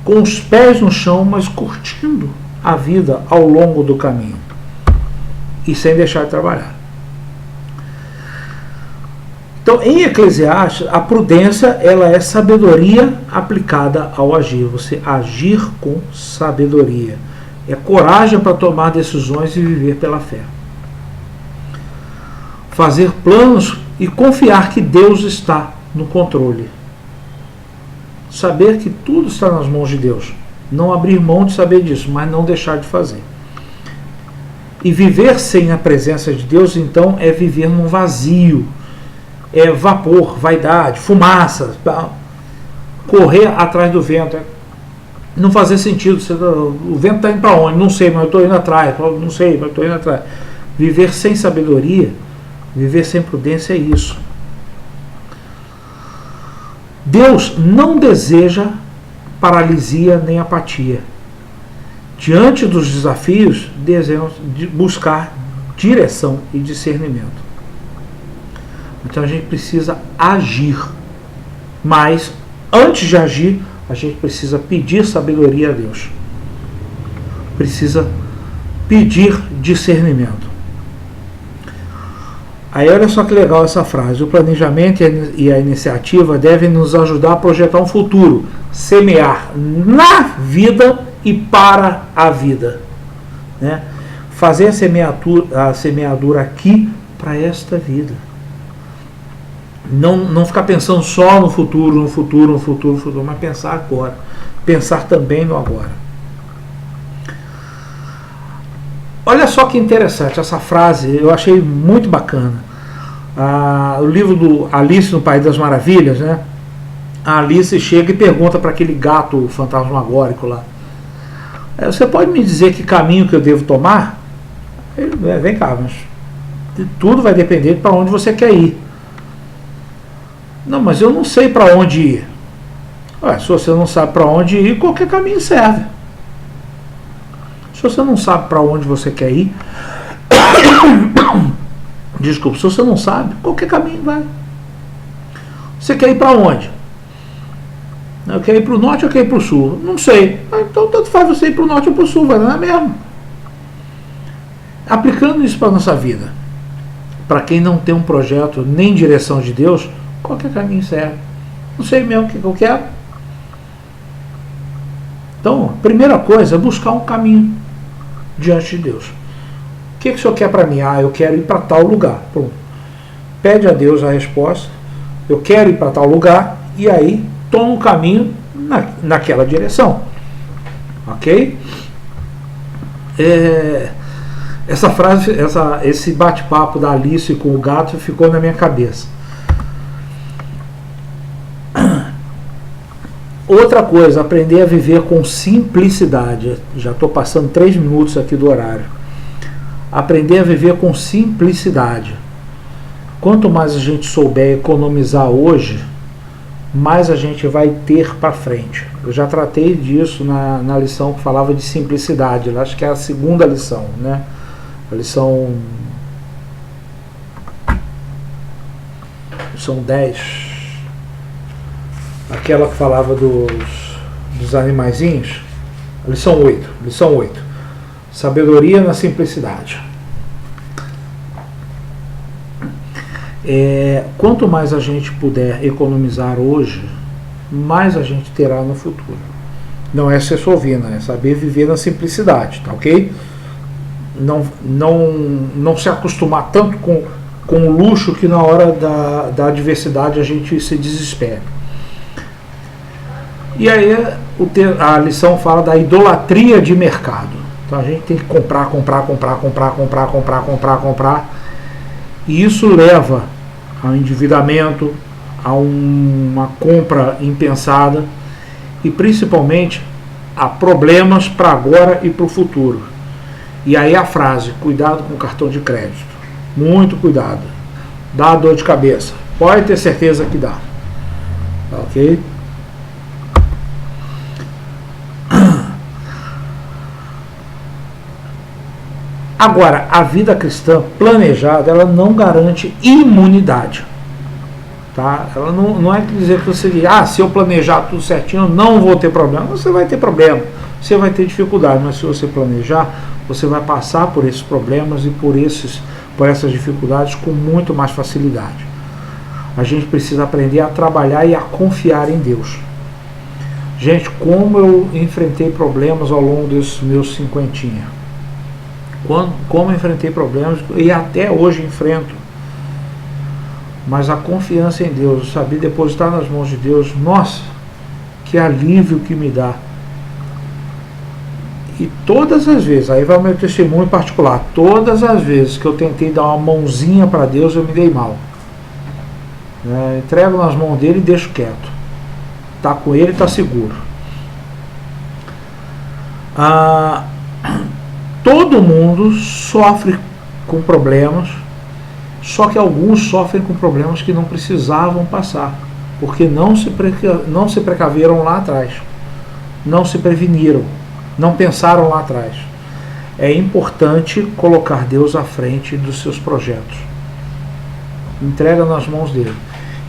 com os pés no chão, mas curtindo a vida ao longo do caminho. E sem deixar de trabalhar. Então, em Eclesiastes, a prudência ela é sabedoria aplicada ao agir. Você agir com sabedoria. É coragem para tomar decisões e viver pela fé. Fazer planos e confiar que Deus está no controle. Saber que tudo está nas mãos de Deus. Não abrir mão de saber disso, mas não deixar de fazer. E viver sem a presença de Deus, então, é viver num vazio. É vapor, vaidade, fumaça, correr atrás do vento. Não fazer sentido. O vento está indo para onde? Não sei, mas eu estou indo atrás. Não sei, mas eu estou indo atrás. Viver sem sabedoria, viver sem prudência é isso. Deus não deseja paralisia nem apatia. Diante dos desafios, devemos buscar direção e discernimento. Então a gente precisa agir. Mas, antes de agir, a gente precisa pedir sabedoria a Deus. Precisa pedir discernimento. Aí olha só que legal essa frase. O planejamento e a iniciativa devem nos ajudar a projetar um futuro. Semear na vida e para a vida. Né? Fazer a semeadura aqui para esta vida. Não ficar pensando só no futuro, mas pensar agora. Pensar também no agora. Olha só que interessante essa frase, eu achei muito bacana. O livro do Alice no País das Maravilhas, né? A Alice chega e pergunta para aquele gato fantasmagórico lá: você pode me dizer que caminho que eu devo tomar? Ele, vem cá, mas tudo vai depender de para onde você quer ir. Não, mas eu não sei para onde ir. Se você não sabe para onde ir, qualquer caminho serve. Se você não sabe para onde você quer ir, desculpa, se você não sabe, qualquer caminho vai. Você quer ir para onde? Eu quero ir para o norte ou quero ir para o sul? Não sei. Então tanto faz você ir para o norte ou para o sul, vai dar mesmo. Aplicando isso para a nossa vida, para quem não tem um projeto nem direção de Deus, qualquer caminho serve. Não sei mesmo o que eu quero. Então, a primeira coisa é buscar um caminho diante de Deus. O que o senhor quer para mim? Eu quero ir para tal lugar. Pronto. pede a Deus a resposta, eu quero ir para tal lugar, e aí toma um caminho naquela direção. Ok? Essa frase, esse bate-papo da Alice com o gato ficou na minha cabeça. Outra coisa, aprender a viver com simplicidade. Já estou passando 3 minutos aqui do horário. Aprender a viver com simplicidade. Quanto mais a gente souber economizar hoje, mais a gente vai ter para frente. Eu já tratei disso na lição que falava de simplicidade. Acho que é a segunda lição, né? A lição 10. Aquela que falava dos animaizinhos. Lição 8. Sabedoria na simplicidade. Quanto mais a gente puder economizar hoje, mais a gente terá no futuro. Não é ser sovina, é saber viver na simplicidade, tá ok? Não se acostumar tanto com o luxo que na hora da adversidade a gente se desespera. E aí a lição fala da idolatria de mercado. Então a gente tem que comprar. E isso leva ao endividamento, a uma compra impensada e principalmente a problemas para agora e para o futuro. E aí a frase, cuidado com o cartão de crédito. Muito cuidado. Dá dor de cabeça. Pode ter certeza que dá. Ok? Agora, a vida cristã planejada, ela não garante imunidade. Tá? Ela não é dizer que você diz, se eu planejar tudo certinho, não vou ter problema. Você vai ter problema, você vai ter dificuldade, mas se você planejar, você vai passar por esses problemas e por essas dificuldades com muito mais facilidade. A gente precisa aprender a trabalhar e a confiar em Deus. Gente, como eu enfrentei problemas ao longo desses meus 50. Como enfrentei problemas e até hoje enfrento. Mas a confiança em Deus, saber depositar nas mãos de Deus, nossa, que alívio que me dá. E todas as vezes, aí vai o meu testemunho particular, todas as vezes que eu tentei dar uma mãozinha para Deus, eu me dei mal. Entrego nas mãos dele e deixo quieto. Está com ele, está seguro. Todo mundo sofre com problemas, só que alguns sofrem com problemas que não precisavam passar, porque não se precaveram lá atrás, não se preveniram, não pensaram lá atrás. É importante colocar Deus à frente dos seus projetos. Entrega nas mãos dele.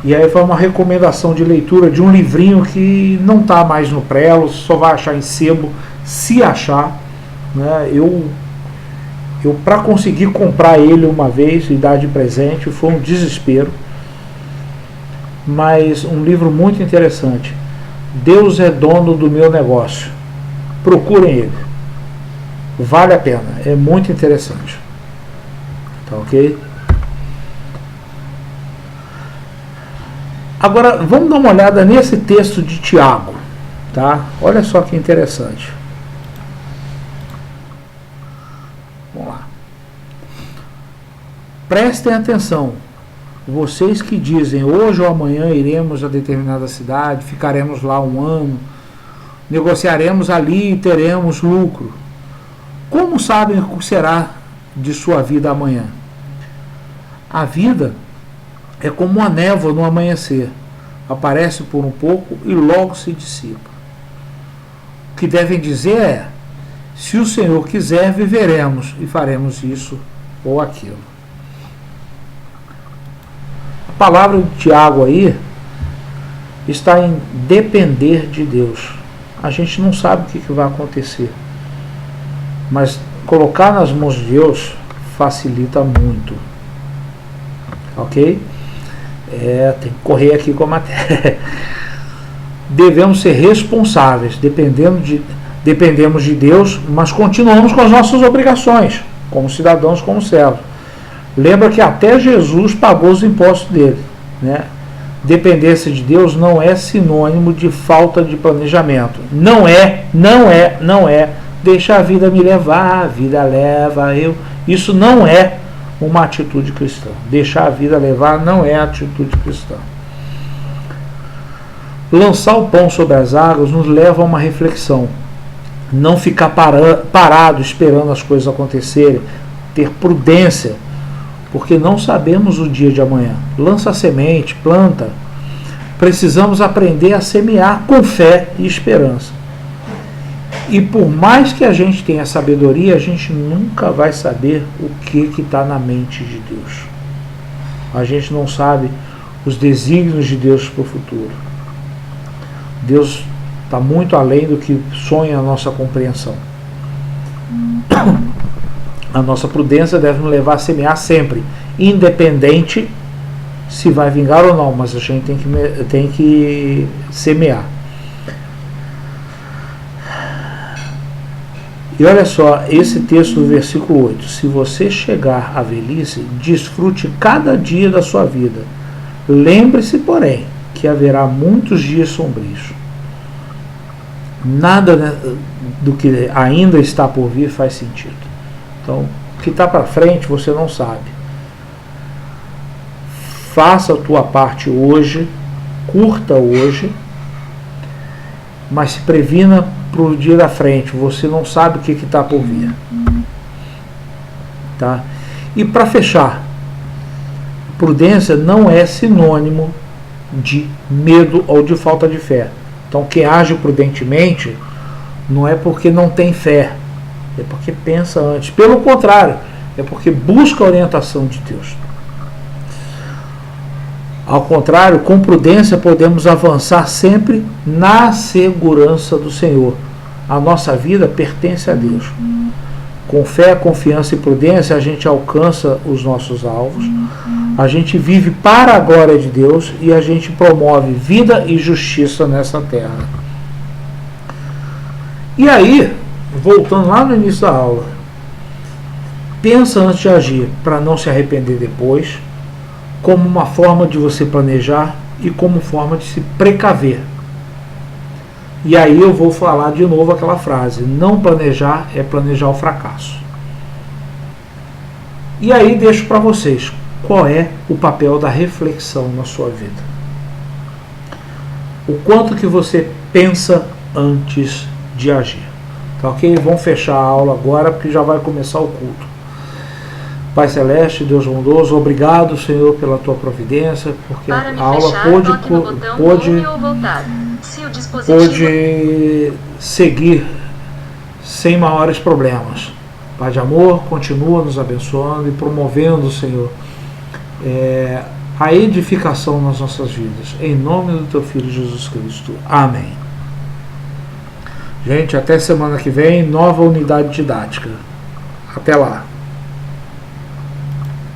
E aí foi uma recomendação de leitura de um livrinho que não está mais no prelo, só vai achar em sebo, se achar. Eu para conseguir comprar ele uma vez e dar de presente foi um desespero, mas um livro muito interessante. Deus é dono do meu negócio, procurem ele, vale a pena, é muito interessante, tá ok? Agora vamos dar uma olhada nesse texto de Tiago, tá? Olha só que interessante. Prestem atenção, vocês que dizem hoje ou amanhã iremos a determinada cidade, ficaremos lá um ano, negociaremos ali e teremos lucro. Como sabem o que será de sua vida amanhã? A vida é como uma névoa no amanhecer, aparece por um pouco e logo se dissipa. O que devem dizer é, se o Senhor quiser, viveremos e faremos isso ou aquilo. A palavra de Tiago aí está em depender de Deus. A gente não sabe o que vai acontecer, mas colocar nas mãos de Deus facilita muito. Ok? Tem que correr aqui com a matéria. Devemos ser responsáveis, dependemos de Deus, mas continuamos com as nossas obrigações, como cidadãos, como servos. Lembra que até Jesus pagou os impostos dele, né? Dependência de Deus não é sinônimo de falta de planejamento. Não é. Deixa a vida me levar, a vida leva eu. Isso não é uma atitude cristã. Deixar a vida levar não é atitude cristã. Lançar o pão sobre as águas nos leva a uma reflexão. Não ficar parado esperando as coisas acontecerem. Ter prudência, porque não sabemos o dia de amanhã. Lança a semente, planta. Precisamos aprender a semear com fé e esperança. E por mais que a gente tenha sabedoria, a gente nunca vai saber o que está na mente de Deus. A gente não sabe os desígnios de Deus para o futuro. Deus está muito além do que sonha a nossa compreensão. A nossa prudência deve nos levar a semear sempre, independente se vai vingar ou não, mas a gente tem que semear. E olha só, esse texto do versículo 8. Se você chegar à velhice, desfrute cada dia da sua vida. Lembre-se, porém, que haverá muitos dias sombrios. Nada do que ainda está por vir faz sentido. Então, o que está para frente você não sabe. Faça a tua parte hoje, curta hoje, mas se previna para o dia da frente. Você não sabe o que está por vir. Tá? E para fechar, prudência não é sinônimo de medo ou de falta de fé. Então, quem age prudentemente não é porque não tem fé, é porque pensa antes. Pelo contrário, é porque busca a orientação de Deus. Ao contrário, com prudência podemos avançar sempre na segurança do Senhor. A nossa vida pertence a Deus. Com fé, confiança e prudência, a gente alcança os nossos alvos, a gente vive para a glória de Deus e a gente promove vida e justiça nessa terra. E aí, voltando lá no início da aula, pensa antes de agir, para não se arrepender depois, como uma forma de você planejar e como forma de se precaver. E aí eu vou falar de novo aquela frase: não planejar é planejar o fracasso. E aí deixo para vocês qual é o papel da reflexão na sua vida. O quanto que você pensa antes de agir. Tá ok? Vamos fechar a aula agora porque já vai começar o culto. Pai Celeste, Deus bondoso, obrigado, Senhor, pela tua providência, porque a aula pôde seguir sem maiores problemas. Pai de amor, continua nos abençoando e promovendo, Senhor, a edificação nas nossas vidas. Em nome do teu Filho Jesus Cristo. Amém. Gente, até semana que vem, nova unidade didática. Até lá.